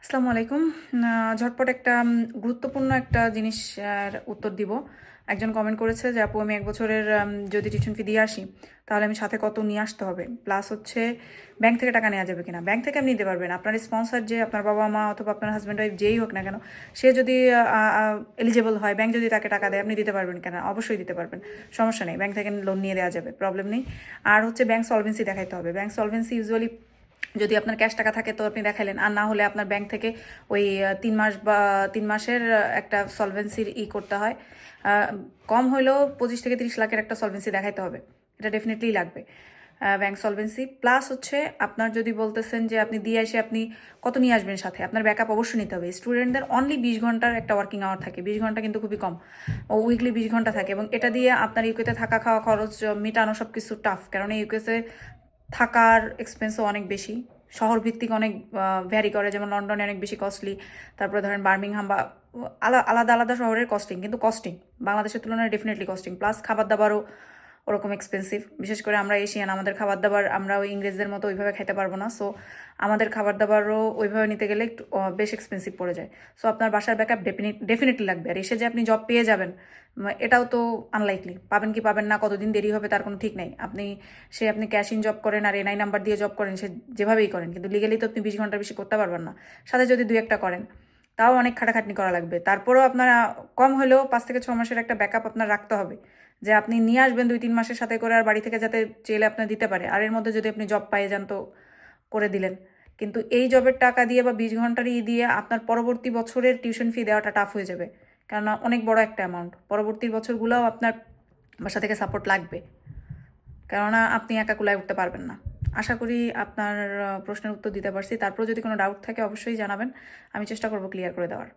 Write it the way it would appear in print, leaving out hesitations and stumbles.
আসসালামু আলাইকুম। ঝটপট একটা গুরুত্বপূর্ণ একটা জিনিসের উত্তর দিব। একজন কমেন্ট করেছে যে, "আপু আমি ১ বছরের যদি টিউশন ফি দিয়ে আসি, তাহলে আমি সাথে কত নিয়ে আসতে হবে? প্লাস হচ্ছে ব্যাংক থেকে টাকা নেওয়া যাবে কিনা?" ব্যাংক থেকে আপনি নিতে পারবেন। আপনার স্পন্সর যে আপনার বাবা-মা অথবা আপনার হাসব্যান্ড ওয়াইফ যেই হোক না কেন, সে যদি এলিজিবল হয়, ব্যাংক যদি তাকে টাকা দেয়, আপনি দিতে পারবেন কেন? অবশ্যই দিতে পারবেন। সমস্যা নেই। ব্যাংক থেকে লোন নিয়ে দেওয়া যাবে। প্রবলেম নেই। আর হচ্ছে ব্যাংক সলভেন্সি দেখাইতে হবে। ব্যাংক সলভেন্সি ইউজুয়ালি যদি আপনার ক্যাশ টাকা থাকে তো আপনি দেখালেন, আর না হলে আপনার ব্যাংক থেকে ওই ৩ মাস বা ৩ মাসের একটা সলভেন্সির করতে হয়। আহ, কম হলেও ২৫ থেকে ৩০ লাখের একটা সলভেন্সি দেখাইতে হবে। এটা ডেফিনেটলি লাগবে। ব্যাংক সলভেন্সি প্লাস হচ্ছে আপনার যদি বলতেছেন যে আপনি দিয়ে এসে আপনি কত নিয়ে আসবেন সাথে, আপনার ব্যাকআপ অবশ্যই নিতে হবে। স্টুডেন্টদের অনলি ২০ ঘন্টার একটা ওয়ার্কিং আওয়ার থাকে। ২০ ঘন্টা কিন্তু খুবই কম। ও উইকলি ২০ ঘন্টা থাকে এবং এটা দিয়ে আপনার ইউকেতে থাকা খাওয়া খরচ মেটানো সব কিছু টাফ, কারণ ইউকেতে থাকার এক্সপেন্সও অনেক বেশি। শহর ভিত্তিক অনেক ভ্যারি করে, যেমন লন্ডনে অনেক বেশি কস্টলি, তারপরে ধরেন বার্মিংহাম বা আলাদা আলাদা শহরের কস্টিং, কিন্তু কস্টিং বাংলাদেশের তুলনায় ডেফিনেটলি কস্টিং। প্লাস খাবার দাবারও ওরকম এক্সপেন্সিভ। বিশেষ করে আমরা এশিয়ান, আমাদের খাবার দাবার আমরা ওই ইংরেজদের মতো ওইভাবে খাইতে পারবো না। সো আমাদের খাবার দাবারও ওইভাবে নিতে গেলে একটু বেশ এক্সপেন্সিভ পড়ে যায়। সো আপনার বাসার ব্যাকআপ ডেফিনেটলি লাগবে। আর এসে যে আপনি জব পেয়ে যাবেন, এটাও তো আনলাইকলি। পাবেন কি পাবেন না, কতদিন দেরি হবে তার কোনো ঠিক নেই। আপনি ক্যাশ ইন জব করেন আর এনআই নাম্বার দিয়ে জব করেন, সে যেভাবেই করেন, কিন্তু লিগেলি তো আপনি ২০ ঘন্টার বেশি করতে পারবেন না। সাথে যদি ২-১টা করেন, তাও অনেক খাটাখাটনি করা লাগবে। তারপরেও আপনারা কম হলেও ৫ থেকে ৬ মাসের একটা ব্যাকআপ আপনার রাখতে হবে, যে আপনি নিয়ে আসবেন ২-৩ মাসের সাথে করে, আর বাড়ি থেকে যাতে চেলে আপনার দিতে পারে। আর এর মধ্যে যদি আপনি জব পাইয়ে যান তো করে দিলেন। কিন্তু এই জবের টাকা দিয়ে বা ২০ ঘন্টার দিয়ে আপনার পরবর্তী বছরের টিউশন ফি দেওয়াটা টাফ হয়ে যাবে, কেননা অনেক বড় একটা অ্যামাউন্ট। পরবর্তী বছরগুলোও আপনার বাসা থেকে সাপোর্ট লাগবে, কেননা আপনি একা কুলায় উঠতে পারবেন না। আশা করি আপনার প্রশ্নের উত্তর দিতে পারছি। তারপর যদি কোনো ডাউট থাকে অবশ্যই জানাবেন, আমি চেষ্টা করব ক্লিয়ার করে দেওয়ার।